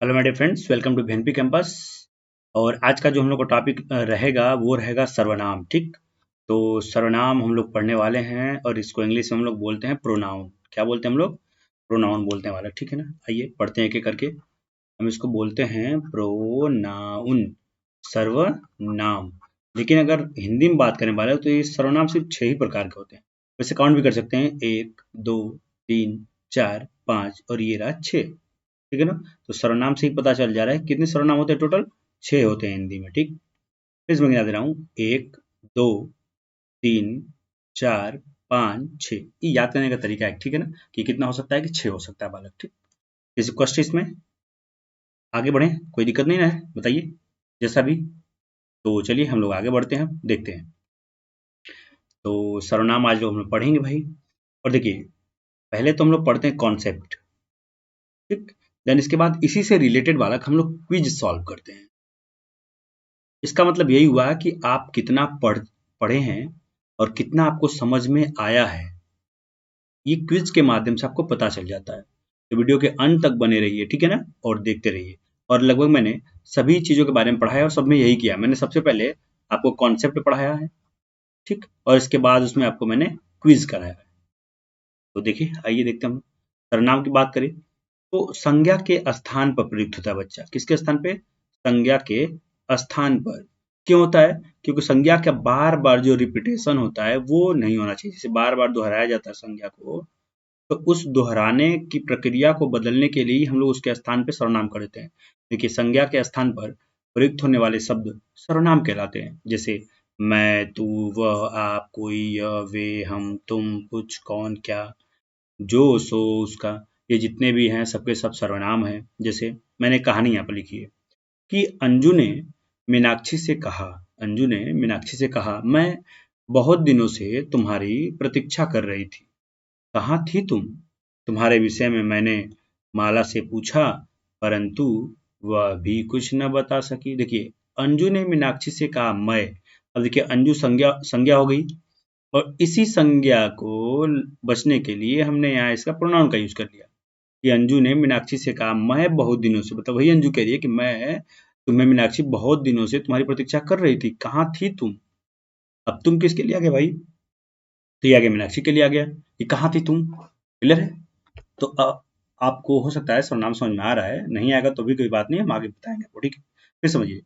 Hello my dear friends, welcome to BNP campus. और आज का जो हम लोग का टॉपिक रहेगा वो रहेगा सर्वनाम। ठीक, तो सर्वनाम हम लोग पढ़ने वाले हैं और इसको इंग्लिश में हम लोग बोलते हैं प्रोनाउन। क्या बोलते हैं हम लोग? प्रोनाउन बोलने वाले, ठीक है ना। आइए पढ़ते हैं एक एक करके। हम इसको बोलते हैं प्रोनाउन, सर्वनाम। लेकिन अगर हिंदी में बात करने वाले हो तो ये सर्वनाम सिर्फ 6 ही प्रकार के होते हैं। वैसे काउंट भी कर सकते हैं, 1, 2, 3, 4, 5 और ये रहा 6। ठीक है ना। तो सर्वनाम से ही पता चल जा रहा है कितने सर्वनाम होते हैं। टोटल 6 होते हैं हिंदी में। ठीक, फिर इसमें गिना दे रहा हूँ, 1, 2, 3, 4, 5, 6। ये याद करने का तरीका है, ठीक है ना, कि कितना हो सकता है, कि 6 हो सकता है बालक। ठीक, किसी क्वेश्चन इसमें आगे बढ़े, कोई दिक्कत नहीं ना है, बताइए जैसा भी। तो चलिए हम लोग आगे बढ़ते हैं, देखते हैं। तो सर्वनाम आज लोग हम लोग पढ़ेंगे भाई। और देखिए, पहले तो हम लोग पढ़ते हैं कॉन्सेप्ट। ठीक, देन इसके बाद इसी से रिलेटेड बालक हम लोग क्विज सॉल्व करते हैं। इसका मतलब यही हुआ कि आप कितना पढ़े हैं और कितना आपको समझ में आया है, ये क्विज के माध्यम से आपको पता चल जाता है। तो वीडियो के अंत तक बने रहिए, ठीक है ना, और देखते रहिए। और लगभग मैंने सभी चीज़ों के बारे में पढ़ाया और सब में यही किया। मैंने सबसे पहले आपको कॉन्सेप्ट पढ़ाया है, ठीक, और इसके बाद उसमें आपको मैंने क्विज कराया है। तो देखिए, आइए देखते हैं। हम सर्वनाम की बात करें तो संज्ञा के स्थान पर प्रयुक्त होता है बच्चा। किसके स्थान पे? संज्ञा के स्थान पर। क्यों होता है? क्योंकि संज्ञा का बार बार जो रिपीटेशन होता है वो नहीं होना चाहिए। जैसे बार बार दोहराया जाता है संज्ञा को, तो उस दोहराने की प्रक्रिया को बदलने के लिए हम लोग उसके स्थान पे सर्वनाम कर देते हैं। देखिए, संज्ञा के स्थान पर प्रयुक्त होने वाले शब्द सर्वनाम कहलाते हैं। जैसे मैं, तू, वह, आप, कोई, यह, वे, हम, तुम, कुछ, कौन, क्या, जो, सो, उसका, ये जितने भी हैं सबके सब सर्वनाम हैं। जैसे मैंने कहानी यहाँ पर लिखी है कि अंजू ने मीनाक्षी से कहा, अंजू ने मीनाक्षी से कहा, मैं बहुत दिनों से तुम्हारी प्रतीक्षा कर रही थी। कहाँ थी तुम? तुम्हारे विषय में मैंने माला से पूछा, परंतु वह भी कुछ न बता सकी। देखिए, अंजू ने मीनाक्षी से कहा मैं। अब देखिए, अंजू संज्ञा संज्ञा हो गई, और इसी संज्ञा को बचने के लिए हमने यहाँ इसका प्रोनाउन का यूज कर लिया कि अंजू ने मीनाक्षी से कहा मैं बहुत दिनों से, मतलब वही अंजू कह रही है कि मैं तुम्हें, मीनाक्षी, बहुत दिनों से तुम्हारी प्रतीक्षा कर रही थी। कहाँ थी तुम? अब तुम किसके लिए आ गया भाई? तो ये आ गया मीनाक्षी के लिए आ गया। ये कहाँ थी तुम? क्लियर है? तो आपको हो सकता है सर्वनाम समझ में आ रहा है, नहीं आएगा तो भी कोई बात नहीं, हम आगे बताएंगे आपको। ठीक है, फिर समझिए।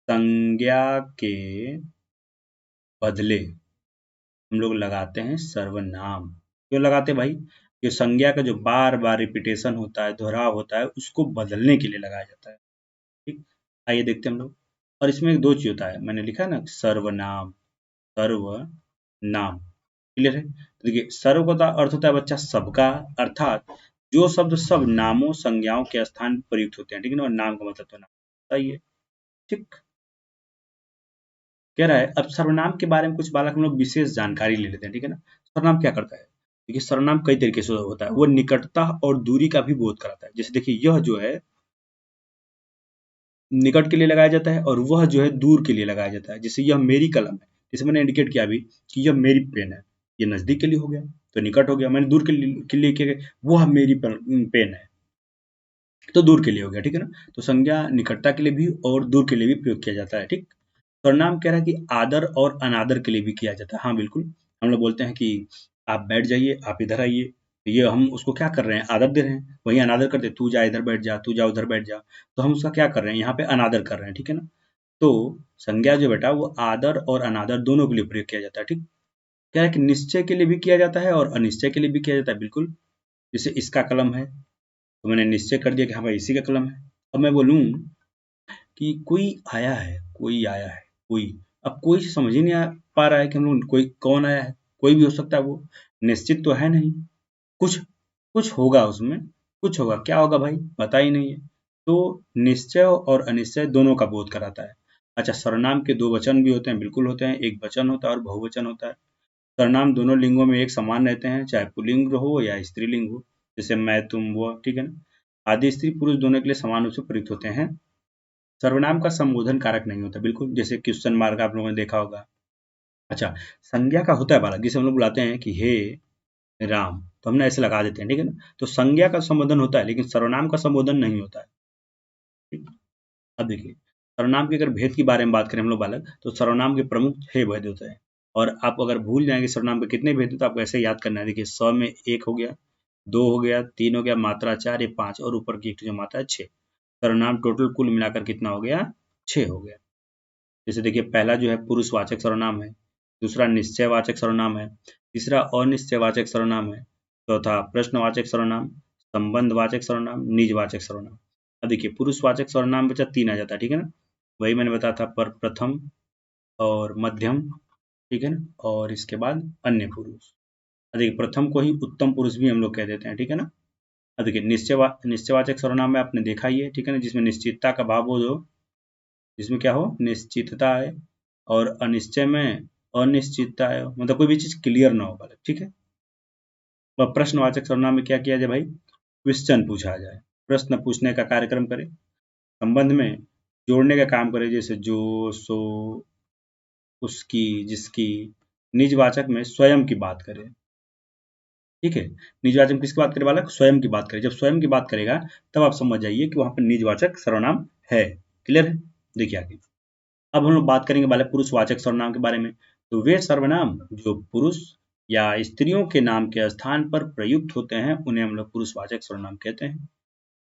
संज्ञा के बदले हम लोग लगाते हैं सर्वनाम। क्यों लगाते हैं भाई? कि संज्ञा का जो बार बार रिपीटेशन होता है, दोहराव होता है, उसको बदलने के लिए लगाया जाता है। ठीक, आइए देखते हैं हम लोग। और इसमें एक दो चीज होता है, मैंने लिखा है ना, सर्वनाम, सर्वनाम। क्लियर है? तो देखिए, सर्व का अर्थ होता है बच्चा सबका, अर्थात जो शब्द सब नामों संज्ञाओं के स्थान पर प्रयुक्त होते हैं। ठीक है ना, और नाम का मतलब तो नाम होता ही है। ठीक, कह रहा है अब सर्वनाम के बारे में कुछ बालक हम लोग विशेष जानकारी ले लेते हैं। ठीक है ना। सर्वनाम क्या करता है? देखिए, सर्वनाम कई तरीके से होता है। वो निकटता और दूरी का भी बोध कराता है। जैसे देखिए, यह जो है निकट के लिए लगाया जाता है और वह जो है दूर के लिए लगाया जाता है। जैसे यह मेरी कलम है, जैसे मैंने इंडिकेट किया अभी कि यह मेरी पेन है, ये नजदीक के लिए हो गया तो निकट हो गया। मैंने दूर के लिए किया, वह मेरी पेन है, तो दूर के लिए हो गया। ठीक है ना। तो संज्ञा निकटता के लिए भी और दूर के लिए भी प्रयोग किया जाता है। ठीक, सर्वनाम कह रहा है कि आदर और अनादर के लिए भी किया जाता है। हाँ बिल्कुल, हम लोग बोलते हैं कि आप बैठ जाइए, आप इधर आइए, तो ये हम उसको क्या कर रहे हैं? आदर दे रहे हैं। वहीं अनादर करते, तू जा इधर बैठ जा, तू जा उधर बैठ जा, तो हम उसका क्या कर रहे हैं? यहाँ पे अनादर कर रहे हैं। ठीक है ना। तो संज्ञा जो बेटा, वो आदर और अनादर दोनों के लिए प्रयोग किया जाता है। ठीक, क्या है कि निश्चय के लिए भी किया जाता है और अनिश्चय के लिए भी किया जाता है। बिल्कुल, जैसे इसका कलम है, तो मैंने निश्चय कर दिया कि हाँ भाई इसी का कलम है। अब मैं बोलूं कि कोई आया है, कोई आया है, कोई, अब कोई से समझ ही नहीं आ पा रहा है कि हम लोग कोई कौन आया है। कोई भी हो सकता है, वो निश्चित तो है नहीं। कुछ कुछ होगा उसमें, कुछ होगा, क्या होगा भाई पता ही नहीं है। तो निश्चय और अनिश्चय दोनों का बोध कराता है। अच्छा, सर्वनाम के दो वचन भी होते हैं, बिल्कुल होते हैं। एक वचन होता है और बहुवचन होता है। सर्वनाम दोनों लिंगों में एक समान रहते हैं, चाहे पुल्लिंग हो या स्त्रीलिंग हो। जैसे मैं, तुम, वो। ठीक है ना। आदि स्त्री पुरुष दोनों के लिए समान रूप से प्रयुक्त होते हैं। सर्वनाम का संबोधन कारक नहीं होता, बिल्कुल, जैसे क्वेश्चन मार्क आप लोगों ने देखा होगा। अच्छा, संज्ञा का होता है बालक, जिसे हम लोग बुलाते हैं कि हे राम, तो हमने ऐसे लगा देते हैं। ठीक है ना। तो संज्ञा का संबोधन होता है लेकिन सर्वनाम का संबोधन नहीं होता है। अब देखिए, सर्वनाम के अगर भेद के बारे में बात करें हम लोग बालक, तो सर्वनाम के प्रमुख 6 भेद होते हैं। और आप अगर भूल जाएंगे सर्वनाम के कितने भेद हैं, तो आपको ऐसे याद करना है। देखिए, स में 1 हो गया, 2 हो गया, 3 हो गया, मात्रा 4, ये 5 और ऊपर की एक जो मात्रा है 6। सर्वनाम टोटल कुल मिलाकर कितना हो गया? 6 हो गया। जैसे देखिए, पहला जो है पुरुषवाचक सर्वनाम है, दूसरा निश्चयवाचक सर्वनाम है, तीसरा अनिश्चयवाचक सर्वनाम है, चौथा प्रश्नवाचक सर्वनाम, संबंधवाचक सर्वनाम, निजवाचक सर्वनाम। अब देखिए, पुरुषवाचक सर्वनाम बचा 3 आ जाता है, ठीक है ना। वही मैंने बताया था, पर प्रथम और मध्यम, ठीक है ना, और इसके बाद अन्य पुरुष। अब देखिए, प्रथम को ही उत्तम पुरुष भी हम लोग कह देते हैं, ठीक है ना। अब देखिए, निश्चयवाचक सर्वनाम में आपने देखा ही है, ठीक है ना, जिसमें निश्चितता का भाव हो, जो जिसमें क्या हो, निश्चितता है, और अनिश्चय में अनिश्चितता है, मतलब कोई भी चीज क्लियर ना हो, ठीक है। वह प्रश्नवाचक सर्वनाम में क्या किया जाए भाई? क्वेश्चन पूछा जाए, प्रश्न पूछने का कार्यक्रम करे। संबंध में जोड़ने का काम करे, जैसे जो, सो, उसकी, जिसकी। निजवाचक में स्वयं की बात करे, ठीक है। निजवाचक में किसकी बात करे बालक? स्वयं की बात करे। जब स्वयं की बात करेगा तब आप समझ जाइए कि वहां पर निजवाचक सर्वनाम है। क्लियर है? देखिए आगे, अब हम लोग बात करेंगे बालक पुरुषवाचक सर्वनाम के बारे में। तो वे सर्वनाम जो पुरुष या स्त्रियों के नाम के स्थान पर प्रयुक्त होते हैं, उन्हें हम लोग पुरुषवाचक सर्वनाम कहते हैं।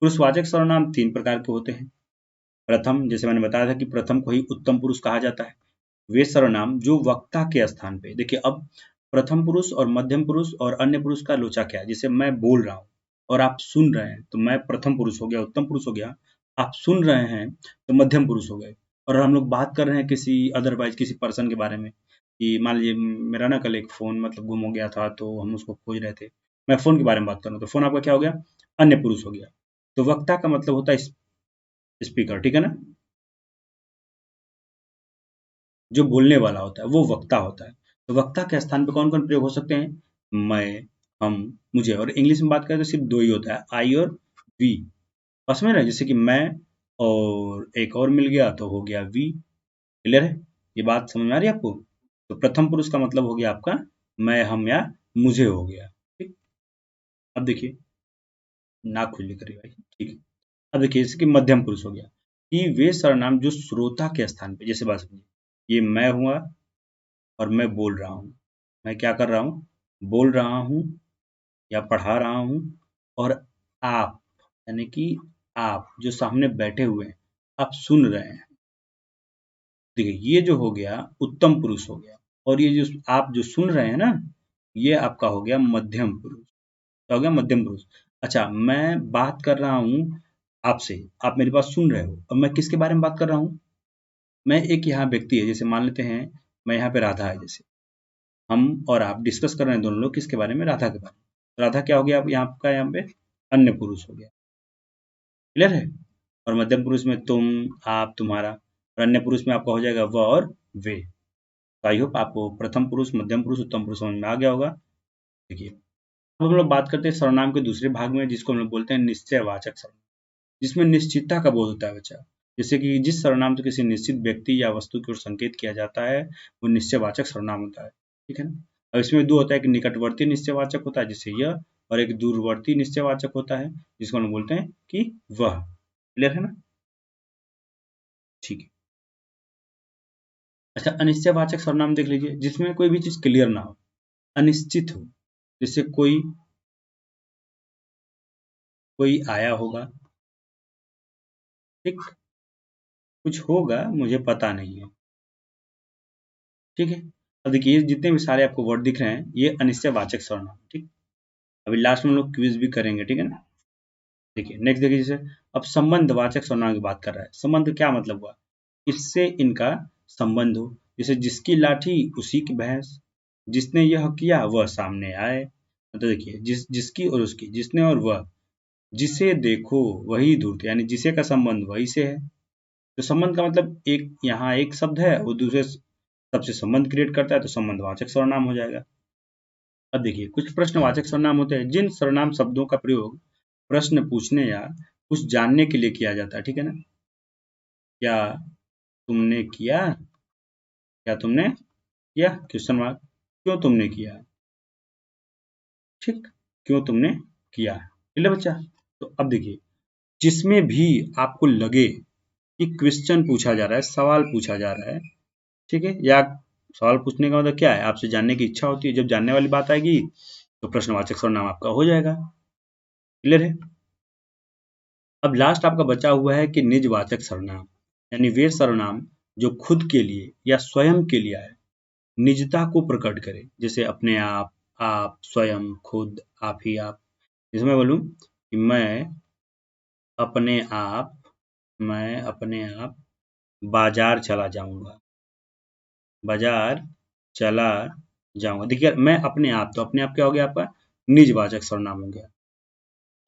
पुरुषवाचक सर्वनाम 3 प्रकार के होते हैं। प्रथम, जैसे मैंने बताया था कि प्रथम को ही उत्तम पुरुष कहा जाता है। वे सर्वनाम जो वक्ता के स्थान पे, देखिए अब प्रथम पुरुष और मध्यम पुरुष और अन्य पुरुष का लोचा क्या है? जैसे मैं बोल रहा हूँ और आप सुन रहे हैं, तो मैं प्रथम पुरुष हो गया, उत्तम पुरुष हो गया। आप सुन रहे हैं तो मध्यम पुरुष हो गए। और हम लोग बात कर रहे हैं किसी अदरवाइज किसी पर्सन के बारे में, कि मान लीजिए मेरा ना कल एक फोन मतलब गुम हो गया था, तो हम उसको खोज रहे थे। मैं फोन के बारे में बात कर रहा हूँ, तो फोन आपका क्या हो गया? अन्य पुरुष हो गया। तो वक्ता का मतलब होता है स्पीकर, ठीक है ना, जो बोलने वाला होता है वो वक्ता होता है। तो वक्ता के स्थान पे कौन कौन प्रयोग हो सकते हैं? मैं, हम, मुझे। और इंग्लिश में बात करें तो सिर्फ 2 ही होता है, आई और वी। और समझ रहे हैं? जैसे कि मैं और एक और मिल गया तो हो गया वी। क्लियर है? ये बात समझ में आ रही है आपको? तो प्रथम पुरुष का मतलब हो गया आपका मैं, हम या मुझे हो गया, ठीक। अब देखिए, ना खुली करिए भाई, ठीक है। अब देखिए, जैसे कि मध्यम पुरुष हो गया, कि वे सर्वनाम जो श्रोता के स्थान पे, जैसे बात समझिए, ये मैं हुआ और मैं बोल रहा हूँ। मैं क्या कर रहा हूँ? बोल रहा हूँ या पढ़ा रहा हूँ। और आप, यानी कि आप जो सामने बैठे हुए हैं, आप सुन रहे हैं। देखिए, ये जो हो गया उत्तम पुरुष हो गया। और ये जो आप जो सुन रहे हैं ना, ये आपका हो गया मध्यम पुरुष। क्या हो गया? मध्यम पुरुष। अच्छा, मैं बात कर रहा हूँ आपसे, आप मेरी बात सुन रहे हो, और मैं किसके बारे में बात कर रहा हूँ? मैं एक यहाँ व्यक्ति है, जैसे मान लेते हैं मैं यहाँ पे राधा है, जैसे हम और आप डिस्कस कर रहे हैं दोनों लोग किसके बारे में? राधा के बारे में। राधा क्या हो गया? अब यहाँ आपका यहाँ पे अन्य पुरुष हो गया। क्लियर है? और मध्यम पुरुष में तुम, आप, तुम्हारा। और अन्य पुरुष में आपका हो जाएगा वह और वे। तो आई होप आपको प्रथम पुरुष, मध्यम पुरुष, उत्तम पुरुष समझ में आ गया होगा। देखिए, अब हम लोग बात करते हैं सर्वनाम के दूसरे भाग में, जिसको हम लोग बोलते हैं निश्चयवाचक सर्वनाम, जिसमें निश्चितता का बोध होता है बच्चा। जैसे कि जिस सर्वनाम से किसी निश्चित व्यक्ति या वस्तु की ओर संकेत किया जाता है, वो निश्चयवाचक सर्वनाम होता है, ठीक है ना। और इसमें 2 होता है, एक निकटवर्ती निश्चयवाचक होता है जैसे यह, और एक दूरवर्ती निश्चयवाचक होता है जिसको हम बोलते हैं कि वह। क्लियर है ना? ठीक है। अच्छा, अनिश्चयवाचक सर्वनाम देख लीजिए, जिसमें कोई भी चीज क्लियर ना हो, अनिश्चित हो। जैसे कोई कोई आया होगा, ठीक, कुछ होगा मुझे पता नहीं है, ठीक है। अब देखिए, ये जितने भी सारे आपको वर्ड दिख रहे हैं, ये अनिश्चयवाचक सर्वनाम, ठीक। अभी लास्ट में हम लोग क्विज भी करेंगे, ठीक है ना। देखिए नेक्स्ट, देखिए जैसे अब संबंधवाचक सर्वनाम की बात कर रहा है। संबंध क्या मतलब हुआ? इससे इनका संबंध हो। जैसे जिसकी लाठी उसी की भैंस, जिसने यह किया वह सामने आए। मतलब देखिए, जिसकी और उसकी, जिसने और वह, जिसे देखो वही धूर्त, यानी जिसे का संबंध वही से है। तो संबंध का मतलब एक यहाँ एक शब्द है, वो दूसरे शब्द से संबंध क्रिएट करता है, तो संबंधवाचक सर्वनाम हो जाएगा। अब देखिए, कुछ प्रश्नवाचक सर्वनाम होते हैं, जिन सर्वनाम शब्दों का प्रयोग प्रश्न पूछने या कुछ जानने के लिए किया जाता है, ठीक है ना। क्या तुमने किया? क्या तुमने किया? Question mark. क्यों तुमने किया? ठीक, क्यों तुमने किया? ठीक है बच्चा। तो अब देखिए, जिसमें भी आपको लगे कि क्वेश्चन पूछा जा रहा है, सवाल पूछा जा रहा है, ठीक है। या सवाल पूछने का मतलब क्या है, आपसे जानने की इच्छा होती है, जब जानने वाली बात आएगी तो प्रश्नवाचक सर्वनाम आपका हो जाएगा। क्लियर है। अब लास्ट आपका बचा हुआ है कि निजवाचक सर्वनाम, यानी वे सर्वनाम जो खुद के लिए या स्वयं के लिए आए, निजता को प्रकट करे, जैसे अपने आप, स्वयं, खुद, आप ही आप। जैसे मैं बोलूं कि अपने आप मैं अपने आप बाजार चला जाऊंगा, बाजार चला जाऊंगा। देखिए मैं अपने आप, तो अपने आप क्या हो गया आपका निजवाचक सर्वनाम हो गया।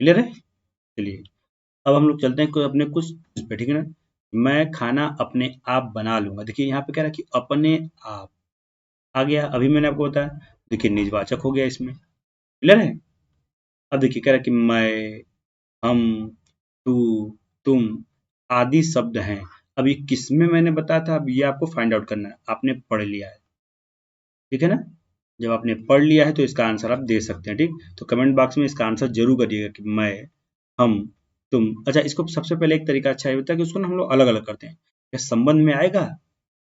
क्लियर है। चलिए अब हम लोग चलते हैं कोई अपने कुछ पे, ठीक है ना। मैं खाना अपने आप बना लूंगा, देखिए यहाँ पे कह रहा है कि अपने आप आ गया, अभी मैंने आपको बताया, देखिए निजवाचक हो गया इसमें। क्लियर है। अब देखिए कह रहा है कि मैं, हम, तू, तुम आदि शब्द हैं। अब ये किसमें मैंने बताया था, अब ये आपको फाइंड आउट करना है, आपने पढ़ लिया है, ठीक है ना। जब आपने पढ़ लिया है तो इसका आंसर आप दे सकते हैं, ठीक। तो कमेंट बॉक्स में इसका आंसर जरूर करिएगा कि मैं, हम, तुम। अच्छा इसको सबसे पहले एक तरीका अच्छा ये होता है कि उसको ना हम लोग अलग अलग करते हैं। क्या संबंध में आएगा,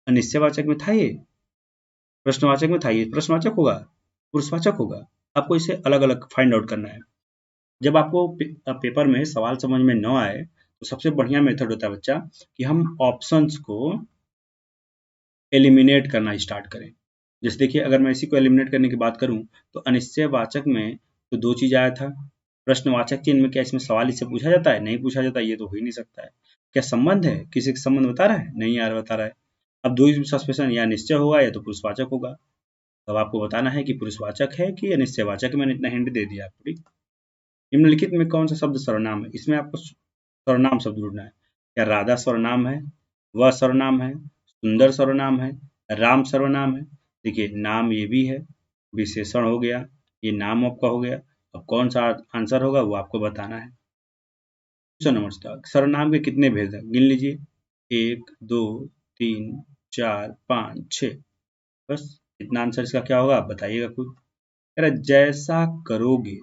अनिश्चयवाचक में था, ये प्रश्नवाचक में था, ये प्रश्नवाचक होगा, पुरुषवाचक होगा। आपको इसे अलग अलग फाइंड आउट करना है। जब आपको पेपर में सवाल समझ में न आए तो सबसे बढ़िया मेथड होता है बच्चा कि हम ऑप्शंस को एलिमिनेट करना स्टार्ट करें। जैसे देखिए अगर मैं इसी को एलिमिनेट करने की बात करूं तो अनिश्चयवाचक में तो 2 चीज आया था, प्रश्नवाचक चिन्ह में क्या इसमें सवाल इससे पूछा जाता है, नहीं पूछा जाता, ये तो हो ही नहीं सकता है। क्या संबंध है, किसी का संबंध बता रहा है, नहीं यार बता रहा है। अब 2 सस्पेंशन, या निश्चय होगा या तो पुरुषवाचक होगा। अब आपको बताना है कि पुरुषवाचक है कि अनिश्चयवाचक। मैंने इतना हिंट दे दिया आपको, ठीक। निम्नलिखित में कौन सा शब्द सर्वनाम है, इसमें आपको सर्वनाम शब्द ढूंढना है। क्या राधा सर्वनाम है, वह सर्वनाम है, सुंदर सर्वनाम है, राम सर्वनाम है। देखिए नाम ये भी है, विशेषण हो गया, ये नाम आपका हो गया। अब कौन सा आंसर होगा वो आपको बताना है। नमस्कार, सर्वनाम के कितने भेद हैं, गिन लीजिए। 1 2 3 4 5 6। बस इतना आंसर इसका क्या होगा आप बताइएगा खुद। कह रहा जैसा करोगे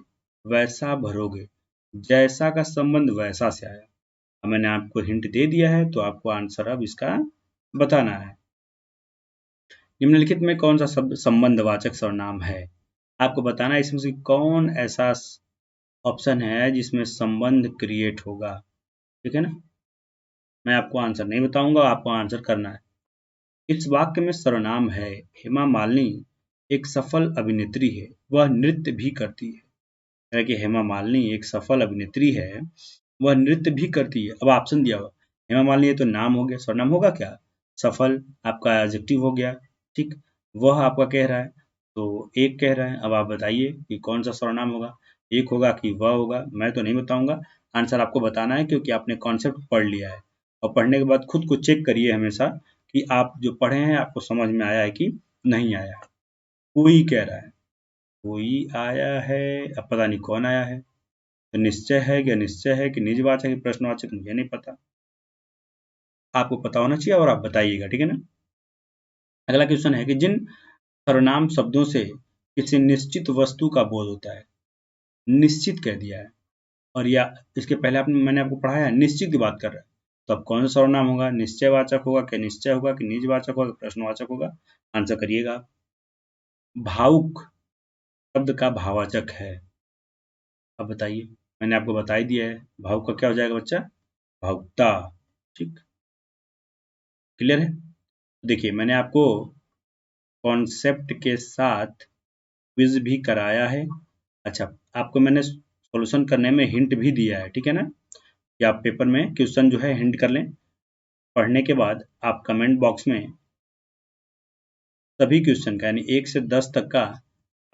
वैसा भरोगे, जैसा का संबंध वैसा से आया। अब मैंने आपको हिंट दे दिया है तो आपको आंसर अब इसका बताना है। निम्नलिखित में कौन सा शब्द संबंधवाचक सर्वनाम है, आपको बताना है इसमें से कौन ऐसा ऑप्शन है जिसमें संबंध क्रिएट होगा, ठीक है ना। मैं आपको आंसर नहीं बताऊंगा, आपको आंसर करना है। इस वाक्य में सर्वनाम है हेमा मालिनी एक सफल अभिनेत्री है, वह नृत्य भी करती है। कि हेमा मालिनी एक सफल अभिनेत्री है, वह नृत्य भी करती है। अब ऑप्शन दिया हुआ हेमा मालिनी, ये तो नाम हो गया, सर्वनाम होगा क्या, सफल आपका एडजेक्टिव हो गया, ठीक। वह आपका कह रहा है तो एक कह रहा है। अब आप बताइए कि कौन सा सर्वनाम होगा, एक होगा कि वह होगा, मैं तो नहीं बताऊंगा, आंसर आपको बताना है क्योंकि आपने कॉन्सेप्ट पढ़ लिया है। और पढ़ने के बाद खुद को चेक करिए हमेशा कि आप जो पढ़े हैं आपको समझ में आया है कि नहीं आया है। कोई कह रहा है, कोई आया है, अब पता नहीं कौन आया है, तो निश्चय है कि अनिश्चय है कि निजवाचक है प्रश्नवाचक, मुझे नहीं पता, आपको पता होना चाहिए और आप बताइएगा, ठीक है ना। अगला क्वेश्चन है कि जिन सर्वनाम शब्दों से किसी निश्चित वस्तु का बोध होता है, निश्चित कह दिया है, और या इसके पहले मैंने आपको पढ़ाया है निश्चित की बात कर रहा है, तो अब कौन सा सर्वनाम होगा, निश्चयवाचक होगा कि निश्चय होगा कि निजवाचक होगा प्रश्नवाचक होगा, आंसर करिएगा। भावुक शब्द का भाववाचक है, अब बताइए, मैंने आपको बता ही दिया है, भावुक का क्या हो जाएगा बच्चा, भावुकता, ठीक। क्लियर है। देखिए मैंने आपको कॉन्सेप्ट के साथ क्विज भी कराया है। अच्छा आपको मैंने सॉल्यूशन करने में हिंट भी दिया है, ठीक है ना, कि आप पेपर में क्वेश्चन जो है हिंट कर लें। पढ़ने के बाद आप कमेंट बॉक्स में सभी क्वेश्चन का यानी 1 से 10 तक का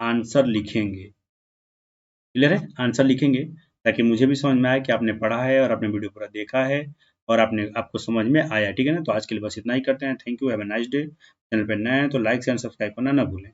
आंसर लिखेंगे। क्लियर है, आंसर लिखेंगे ताकि मुझे भी समझ में आए कि आपने पढ़ा है और आपने वीडियो पूरा देखा है और आपको समझ में आया, ठीक है ना। तो आज के लिए बस इतना ही करते हैं। Thank you, have a nice day. Channel पर नए हैं तो लाइक एंड सब्सक्राइब करना ना भूलें।